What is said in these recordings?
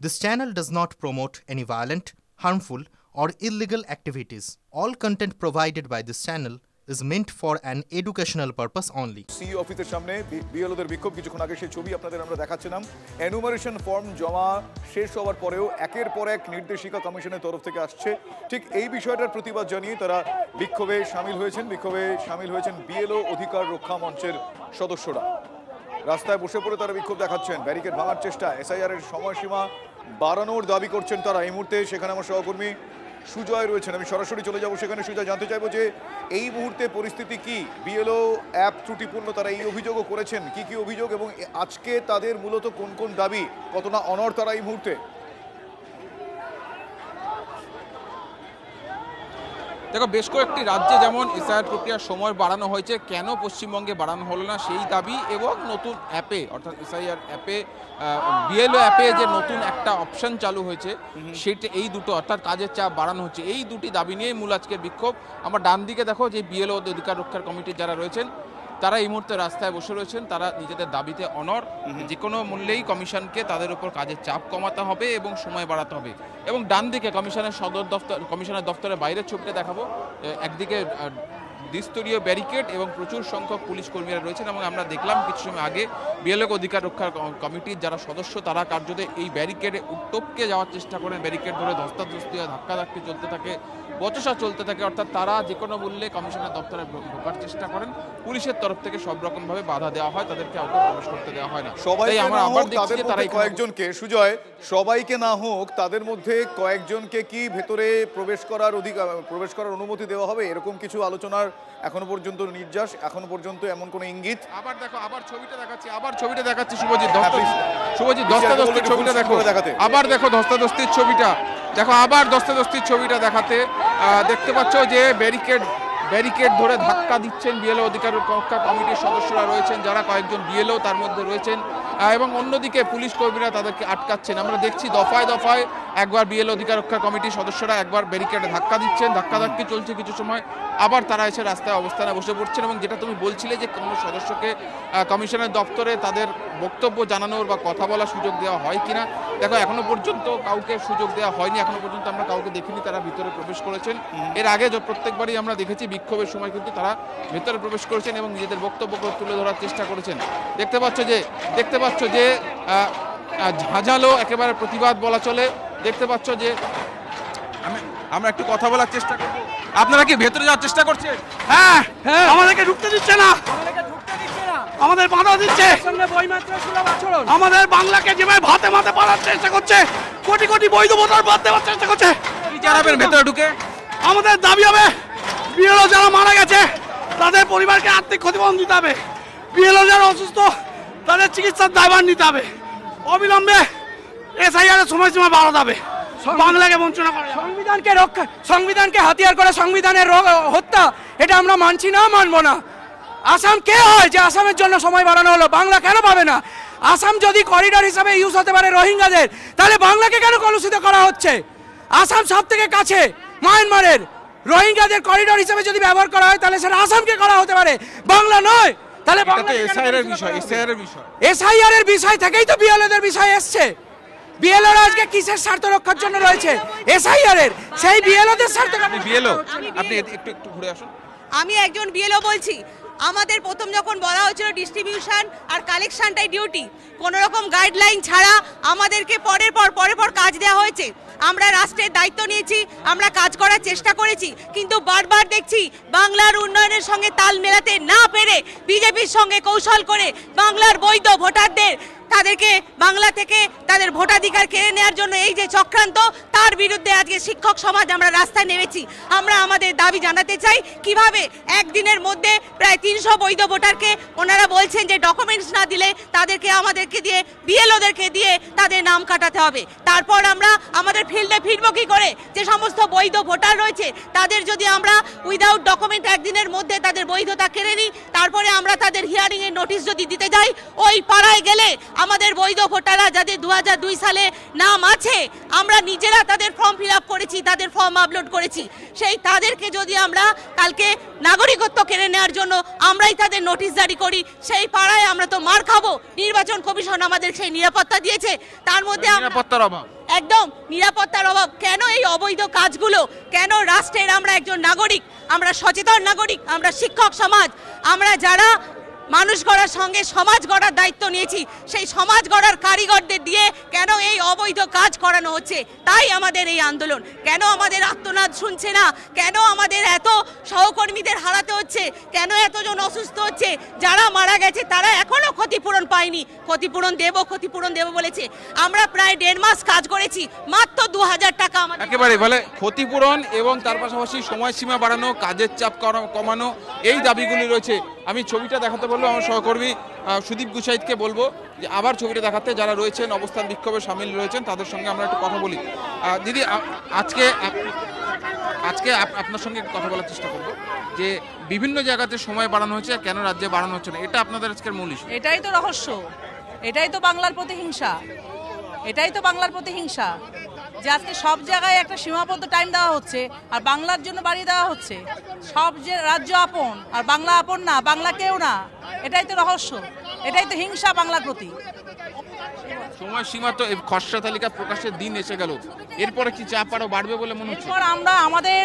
This channel does not promote any violent, harmful, or illegal activities. All content provided by this channel is meant for an educational purpose only. সিই অফিসের সামনে বিএলওদের বিক্ষোভ কিছুক্ষণ আগে সেই ছবি আপনাদের আমরা দেখাচ্ছিলাম। এনুমারেশন ফর্ম জমা শেষ হওয়ার পরেও একের পর এক নির্দেশিকা কমিশনের তরফ থেকে আসছে। ঠিক এই বিষয়টার প্রতিবাদ জানিয়ে তারা বিক্ষোভে সামিল হয়েছেন বিএলও অধিকার রক্ষা মঞ্চের সদস্যরা। রাস্তায় বসে পড়ে তারা বিক্ষোভ দেখাচ্ছেন, ব্যারিকেড ভাঙার চেষ্টা, এসআইআর এর সময়সীমা বাড়ানোর দাবি করছেন তারা। এই মুহূর্তে সেখানে আমার সহকর্মী সুজয় রয়েছেন, আমি সরাসরি চলে যাব সেখানে। সুজয়, জানতে চাইবো যে এই মুহূর্তে পরিস্থিতি কি? বিএলও অ্যাপ ত্রুটিপূর্ণ, তারা এই অভিযোগও করেছেন। কি অভিযোগ এবং আজকে তাদের মূলত কোন কোন দাবি, কতটা অনড় তারা এই মুহূর্তে? দেখো, বেশ কয়েকটি রাজ্যে যেমন এসআইআর প্রক্রিয়ার সময় বাড়ানো হয়েছে, কেন পশ্চিমবঙ্গে বাড়ানো হলো না সেই দাবি, এবং নতুন অ্যাপে অর্থাৎ এসআইআর অ্যাপে বিএলও অ্যাপে যে নতুন একটা অপশন চালু হয়েছে সেটা, এই দুটো অর্থাৎ কাজের চাপ বাড়ানো হচ্ছে, এই দুটি দাবি নিয়ে মূল আজকের বিক্ষোভ। আমার ডান দিকে দেখো যে বিএলও অধিকার রক্ষার কমিটির যারা রয়েছেন তারা এই মুহূর্তে রাস্তায় বসে রয়েছেন। তারা নিজেদের দাবিতে অনড়, যে কোনো মূল্যেই কমিশনকে তাদের উপর কাজের চাপ কমাতে হবে এবং সময় বাড়াতে হবে। এবং ডান দিকে কমিশনের দপ্তরের বাইরের ছবিটা দেখাবো। একদিকে দ্বিস্তরীয় ব্যারিকেড এবং প্রচুর সংখ্যক পুলিশ কর্মীরা রয়েছেন, এবং আমরা দেখলাম কিছু সময় আগে বিএলও অধিকার রক্ষার কমিটির যারা সদস্য তারা কার্যত এই ব্যারিকেডে টপকে যাওয়ার চেষ্টা করেন। ব্যারিকেড ধরে ধস্তাধস্তি ধাক্কাধাক্কি চলতে থাকে, বচসা চলতে থাকে, অর্থাৎ তারা যে কোনো মূল্যে কমিশনের দপ্তরে ঢোকার চেষ্টা করেন। পুলিশের তরফ থেকে সব রকম ভাবে বাধা দেওয়া হয়, তাদেরকে আউটে প্রবেশ করতে দেওয়া হয় না। আমরা আবার দেখছি যে তারা কয়েকজনকে, সুজয়, সবাইকে না হোক তাদের মধ্যে কয়েকজনকে কি ভেতরে প্রবেশ করার অনুমতি দেওয়া হবে, এরকম কিছু আলোচনার এখনো পর্যন্ত নির্যাস, এখনো পর্যন্ত এমন কোন ইঙ্গিত? আবার দেখো, আবার ছবিটা দেখাচ্ছি শুভজিৎ, ধস্তাধস্তির ছবিটা দেখো, আবার দেখো ধস্তাধস্তির ছবিটা দেখো, আবার ধস্তাধস্তির ছবিটা দেখাতে দেখতে পাচ্ছ যে ব্যারিকেড ধরে ধাক্কা দিচ্ছেন বিএলও অধিকার রক্ষা কমিটির সদস্যরা রয়েছেন, যারা কয়েকজন বিএলও তার মধ্যে রয়েছেন, এবং অন্যদিকে পুলিশ কর্মীরা তাদেরকে আটকাচ্ছেন। আমরা দেখছি দফায় দফায় একবার বিএলও অধিকার রক্ষা কমিটির সদস্যরা একবার ব্যারিকেডে ধাক্কা দিচ্ছেন, ধাক্কাধাক্কি চলছে কিছু সময়, আবার তারা এসে রাস্তায় অবস্থানে বসে পড়ছেন। এবং যেটা তুমি বলছিলে যে কোনো সদস্যকে কমিশনের দপ্তরে তাদের বক্তব্য জানানোর বা কথা বলার সুযোগ দেওয়া হয় কিনা, দেখো এখনো পর্যন্ত কাউকে সুযোগ দেওয়া হয়নি, এখনো পর্যন্ত আমরা কাউকে দেখিনি তারা ভিতরে প্রবেশ করেছেন। এর আগে প্রত্যেকবারই আমরা দেখেছি বিক্ষোভের সময় কিন্তু তারা ভিতরে প্রবেশ করেছেন এবং নিজেদের বক্তব্য তুলে ধরার চেষ্টা করেছেন। দেখতে পাচ্ছ যে ঝাঁঝালো একেবারে প্রতিবাদ বলা চলে। দেখতে পাচ্ছ যে আমরা একটু কথা বলার চেষ্টা করব। আপনারা কি ভেতরে যাওয়ার চেষ্টা করছেন? হ্যাঁ, আমাদেরকে ঢুকতে দিচ্ছে না, আমাদের বাধা দিচ্ছে, আমাদের বাংলাকে যেভাবে ভাতে মাতে পাড়ার চেষ্টা করছে, কোটি কোটি বৈধ ভোটার বাদ দেওয়ার চেষ্টা করছে। কি জানাবেন ভেতরে ঢুকে? আমাদের দাবি হবে বিএলও যারা মারা গেছে তাদের পরিবারকে আর্থিক ক্ষতিপূরণ দিতে হবে, বিএলও যারা অসুস্থ তাদের চিকিৎসার দায়ভার নিতে হবে, অবিলম্বে এসআইআর এর সময়সীমা বাড়াতে হবে, বাংলাকে বঞ্চনা করে সংবিধানকে হাতিয়ার করে সংবিধানের হত্যা, এটা আমরা মানছি না, মানবো না। আসাম কে হয় যে আসামের জন্য সময় বাড়ানো হলো? বাংলা কেন পাবে না? আসাম যদি করিডোর হিসাবে ইউজ হতে পারে রোহিঙ্গাদের, তাহলে বাংলাকে কেন কলুষিত করা হচ্ছে? আসাম সব থেকে কাছে মায়ানমারের, রোহিঙ্গাদের করিডোর হিসাবে যদি ব্যবহার করা হয় তাহলে সেটা আসামকে করা হতে পারে, বাংলা নয়। তাহলে এসআইআর এর বিষয় থেকেই তো বিএলওদের বিষয় এসছে। বিএলওরা আজকে কিসের স্বার্থ রক্ষার জন্য রয়েছে? এসআইআর এর, সেই বিএলওদের স্বার্থ। আপনি একটু ঘুরে আসুন। আমি একজন বিএলও বলছি। আমাদের প্রথম যখন বলা হয়েছিল ডিস্ট্রিবিউশন আর কালেকশনটাই ডিউটি, কোনো রকম গাইডলাইন ছাড়া আমাদেরকে পরের পর কাজ দেওয়া হয়েছে। আমরা রাষ্ট্রের দায়িত্ব নিয়েছি, আমরা কাজ করার চেষ্টা করেছি, কিন্তু বারবার দেখছি বাংলার উন্নয়নের সঙ্গে তাল মেলাতে না পেরে বিজেপির সঙ্গে কৌশল করে বাংলার বৈধ ভোটারদের তাদেরকে বাংলা থেকে তাদের ভোটাধিকার কেড়ে নেওয়ার জন্য এই যে চক্রান্ত, তার বিরুদ্ধে আজকে শিক্ষক সমাজ আমরা রাস্তায় নেমেছি। আমরা আমাদের দাবি জানাতে চাই কিভাবে একদিনের মধ্যে প্রায় 300 বৈধ ভোটারকে ওনারা বলছেন যে ডকুমেন্টস না দিলে তাদেরকে আমাদেরকে দিয়ে বিএলওদেরকে দিয়ে তাদের নাম কাটাতে হবে। তারপর আমরা আমাদের ফিল্ডে ফিরবো কি করে? যে সমস্ত বৈধ ভোটার রয়েছে তাদের যদি আমরা উইদাউট ডকুমেন্ট একদিনের মধ্যে তাদের বৈধতা কেড়ে নিই, তারপরে আমরা তাদের হিয়ারিং এর নোটিশ যদি দিতে যাই, ওই পাড়ায় গেলে আমাদের বৈধ ভোটাররা যাদের 2002 সালে নাম আছে, আমরা নিজেরা তাদের ফর্ম ফিল আপ করেছি, তাদের ফর্ম আপলোড করেছি, সেই তাদেরকে যদি আমরা কালকে নাগরিকত্ব কেড়ে নেওয়ার জন্য আমরাই তাদের নোটিশ জারি করি, সেই পাড়ায় আমরা তো মার খাবো। নির্বাচন কমিশন আমাদের সেই নিরাপত্তা দিয়েছে, তার মধ্যে নিরাপত্তার অভাব, একদম নিরাপত্তার অভাব। কেন এই অবৈধ কাজগুলো? কেন রাষ্ট্রের আমরা একজন নাগরিক, আমরা সচেতন নাগরিক, আমরা শিক্ষক সমাজ, আমরা যারা মানুষ গড়ার সঙ্গে সমাজ গড়ার দায়িত্ব নিয়েছি, সেই সমাজ গড়ার কারিগরদের দিয়ে কেন এই অবৈধ কাজ করানো হচ্ছে? তাই আমাদের এই আন্দোলন। কেন আমাদের আর্তনাদ শুনছে না? কেন আমাদের এত সহকর্মীদের হারাতে হচ্ছে? কেন এতজন অসুস্থ হচ্ছে? যারা মারা গেছে তারা এখনো ক্ষতিপূরণ পায়নি। ক্ষতিপূরণ দেব বলেছে। আমরা প্রায় 1.5 মাস কাজ করেছি, মাত্র 2000 টাকা আমাদের। একেবারে বলে ক্ষতিপূরণ এবং তার পাশাপাশি সময়সীমা বাড়ানো, কাজের চাপ কমানো, এই দাবিগুলি রয়েছে। আমি ছবিটা দেখাতে বলবো আমার সহকর্মী সুদীপ গুসাইদকে বলবো যে আবার ছবিটা দেখাতে, যারা রয়েছেন অবস্থান বিক্ষোভে সামিল রয়েছেন তাদের সঙ্গে আমরা একটু কথা বলি। দিদি, আজকে আপনার সঙ্গে কথা বলার চেষ্টা করবো যে বিভিন্ন জায়গাতে সময় বাড়ানো হচ্ছে, কেন রাজ্যে বাড়ানো হচ্ছে না, এটা আপনাদের আজকের মূল ইস্যু। এটাই তো রহস্য, এটাই তো বাংলার প্রতিহিংসা, এটাই তো বাংলার প্রতিহিংসা যে আজকে সব জায়গায় একটা সীমাবদ্ধ টাইম দেওয়া হচ্ছে আর বাংলার জন্য বাড়িয়ে দেওয়া হচ্ছে। সব যে রাজ্য আপন আর বাংলা আপন না, বাংলা কেউ না, এটাই তো রহস্য, এটাই তো হিংসা বাংলার প্রতি। সময়সীমা তো খসড়া তালিকা প্রকাশের দিন এসে গেল, এরপরে কি চাপ আরো বাড়বে বলে মনে হচ্ছে? এরপর আমরা আমাদের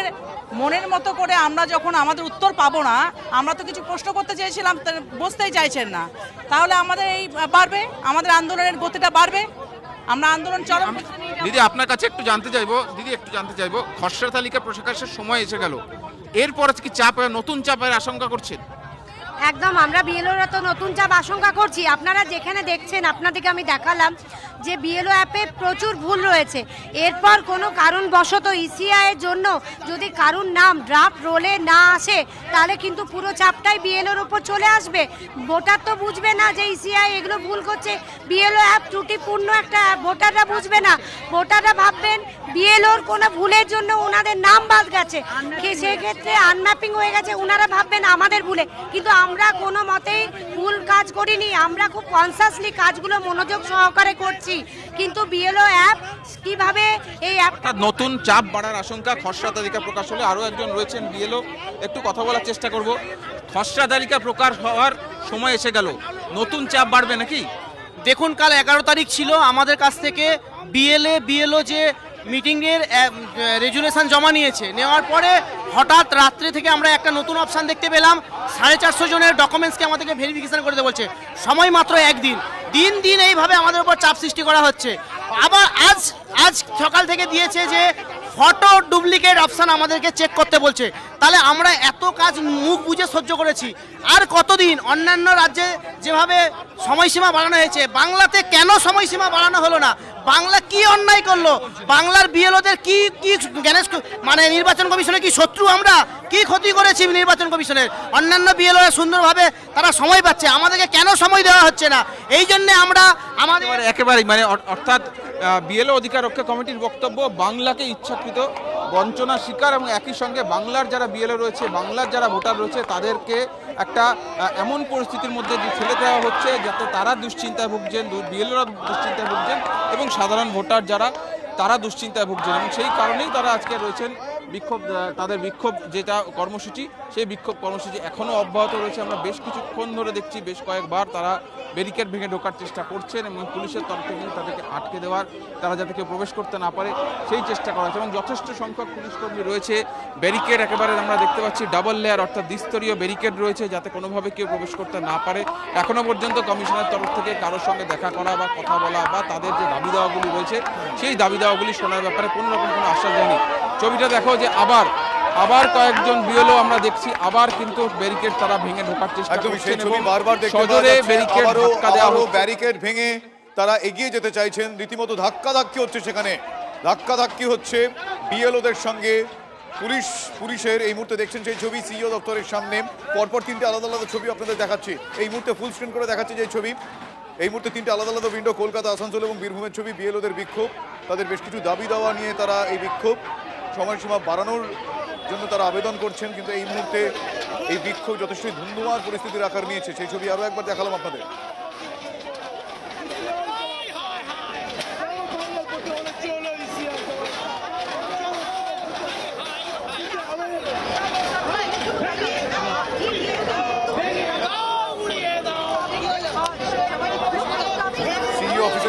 মনের মতো করে আমরা যখন আমাদের উত্তর পাবো না, আমরা তো কিছু প্রশ্ন করতে চেয়েছিলাম, বসতেই চাইছেন না, তাহলে আমাদের এই বাড়বে, আমাদের আন্দোলনের গতিটা বাড়বে, আমরা আন্দোলন চরম। দিদি, আপনার কাছে একটু জানতে চাইবো খসড়া তালিকা প্রকাশের সময় এসে গেল, এরপর কি চাপ, নতুন চাপের আশঙ্কা করছেন? একদম, আমরা বিএলওরা তো নতুন চাপ আশঙ্কা করছি। আপনারা যেখানে দেখছেন, আপনাদেরকে আমি দেখালাম যে বিএলও অ্যাপে প্রচুর ভুল রয়েছে। এরপর কোনো কারণবশত ইসিআই এর জন্য যদি কারুর নাম ড্রাফট রোলে না আসে, তাহলে কিন্তু পুরো চাপটাই বিএলওর উপর চলে আসবে। ভোটার তো বুঝবে না যে ইসিআই এগুলো ভুল করছে, বিএলও অ্যাপ ত্রুটিপূর্ণ একটা অ্যাপ, ভোটাররা বুঝবে না। ভোটাররা ভাববেন বিএলওর কোনো ভুলের জন্য ওনাদের নাম বাদ গেছে, সেক্ষেত্রে আনম্যাপিং হয়ে গেছে, ওনারা ভাববেন আমাদের ভুলে। কিন্তু আমরা কোনো মতেই ভুল কাজ করিনি, আমরা খুব কনসাসলি কাজগুলো মনোযোগ সহকারে করছি। কিন্তু বিএলও অ্যাপ কিভাবে এই অ্যাপটা নতুন চাপ বাড়ার আশঙ্কা, খসড়া তালিকা প্রকাশ হলে আরও একজন রয়েছেন বিএলও, একটু কথা বলার চেষ্টা করব। খসড়া তালিকা প্রকাশ হওয়ার সময় এসে গেল, নতুন চাপ বাড়বে নাকি? দেখুন, কাল 11 তারিখ ছিল, আমাদের কাছ থেকে বিএলও যে মিটিংয়ের রেজুলেশন জমা নেওয়ার পরে হঠাৎ রাত্রে থেকে আমরা একটা নতুন অপশান দেখতে পেলাম, 450 জনের ডকুমেন্টসকে আমাদেরকে ভেরিফিকেশন করতে বলছে। সময় মাত্র একদিন, দিন এইভাবে আমাদের উপর চাপ সৃষ্টি করা হচ্ছে। আবার আজ সকাল থেকে দিয়েছে যে ফটো ডুপ্লিকেট অপশান আমাদেরকে চেক করতে বলছে। তাহলে আমরা এত কাজ মুখ বুঝে সহ্য করেছি, আর কতদিন? অন্যান্য রাজ্যে যেভাবে সময়সীমা বাড়ানো হয়েছে, বাংলাতে কেন সময়সীমা বাড়ানো হলো না? বাংলা কি অন্যায় করলো? বাংলার বিএলওদের কি জ্ঞানেশ, মানে নির্বাচন কমিশনের কি শত্রু? আমরা কি ক্ষতি করেছি নির্বাচন কমিশনের? অন্যান্য বিএলওরা সুন্দরভাবে তারা সময় পাচ্ছে, আমাদেরকে কেন সময় দেওয়া হচ্ছে না? এই জন্য আমরা আমাদের একেবারেই মানে অর্থাৎ বিএলও অধিকার রক্ষা কমিটির বক্তব্য, বাংলাকে ইচ্ছাকৃত বঞ্চনা শিকার এবং একই সঙ্গে বাংলার যারা বিএলও রয়েছে, বাংলার যারা ভোটার রয়েছে, তাদেরকে একটা এমন পরিস্থিতির মধ্যে ঠেলে দেওয়া হচ্ছে যাতে তারা দুশ্চিন্তায় ভুগছেন, বিএলওরা দুশ্চিন্তায় ভুগছেন এবং সাধারণ ভোটার যারা তারা দুশ্চিন্তায় ভুগছেন। এবং সেই কারণেই তারা আজকে রয়েছেন বিক্ষোভ, তাদের বিক্ষোভ যেটা কর্মসূচি, সেই বিক্ষোভ কর্মসূচি এখনও অব্যাহত রয়েছে। আমরা বেশ কিছুক্ষণ ধরে দেখছি, বেশ কয়েকবার তারা ব্যারিকেড ভেঙে ঢোকার চেষ্টা করছেন এবং পুলিশের তরফ থেকে তাদেরকে আটকে দেওয়ার, তারা যাতে কেউ প্রবেশ করতে না পারে সেই চেষ্টা করা হচ্ছে। এবং যথেষ্ট সংখ্যক পুলিশকর্মী রয়েছে, ব্যারিকেড একেবারে আমরা দেখতে পাচ্ছি ডাবল লেয়ার অর্থাৎ দ্বিস্তরীয় ব্যারিকেড রয়েছে যাতে কোনোভাবে কেউ প্রবেশ করতে না পারে। এখনও পর্যন্ত কমিশনের তরফ থেকে কারোর সঙ্গে দেখা করা বা কথা বলা বা তাদের যে দাবি দাওয়াগুলি রয়েছে সেই দাবি দাওয়াগুলি শোনার ব্যাপারে কোনো রকম কোনো আশ্বাস দেয়নি। ছবিটা দেখো যে আবার কয়েকজন বিএলও আমরা দেখছি আবার কিন্তু ব্যারিকেড তারা ভেঙে ঢোকার চেষ্টা করছেন এবং সজোরে ব্যারিকেড ভেঙে তারা এগিয়ে যেতে চাইছেন। রীতিমতো ধাক্কাধাক্কি হচ্ছে, সেখানে ধাক্কাধাক্কি হচ্ছে বিএলওদের সঙ্গে পুলিশের। এই মুহূর্তে দেখছেন সেই ছবি সিইও দপ্তরের সামনে, পরপর 3টে আলাদা আলাদা ছবি আপনাদের দেখাচ্ছি। এই মুহূর্তে ফুল স্ক্রিন করে দেখাচ্ছি যে ছবি, এই মুহূর্তে 3টে আলাদা আলাদা উইন্ডো, কলকাতা, আসানসোল এবং বীরভূমের ছবি। বিএলওদের বিক্ষোভ, তাদের বেশ কিছু দাবি দাওয়া নিয়ে তারা এই বিক্ষোভ, সময়সীমা বাড়ানোর জন্য তারা আবেদন করছেন। কিন্তু এই মুহূর্তে এই বিক্ষোভ যথেষ্টই ধুন্ধুমার পরিস্থিতির আকার নিয়েছে। সেই ছবি আরও একবার দেখালাম আপনাদের।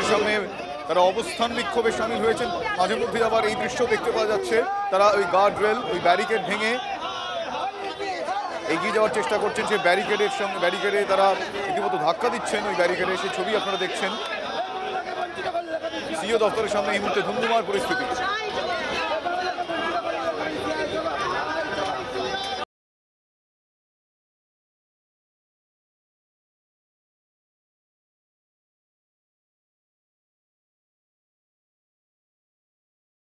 দফতরের সামনে তারা অবস্থান বিক্ষোভে সামিল হয়েছেন। মাঝে মধ্যে আবার এই দৃশ্য দেখতে পাওয়া যাচ্ছে, তারা ওই গার্ড রেল, ওই ব্যারিকেড ভেঙে এগিয়ে যাওয়ার চেষ্টা করছেন। সেই ব্যারিকেডের সঙ্গে ব্যারিকেডে তারা রীতিমতো ধাক্কা দিচ্ছেন। ওই ব্যারিকেডে সেই ছবি আপনারা দেখছেন। সিও দফতরের সামনে এই মুহূর্তে ধুমধুমার পরিস্থিতি।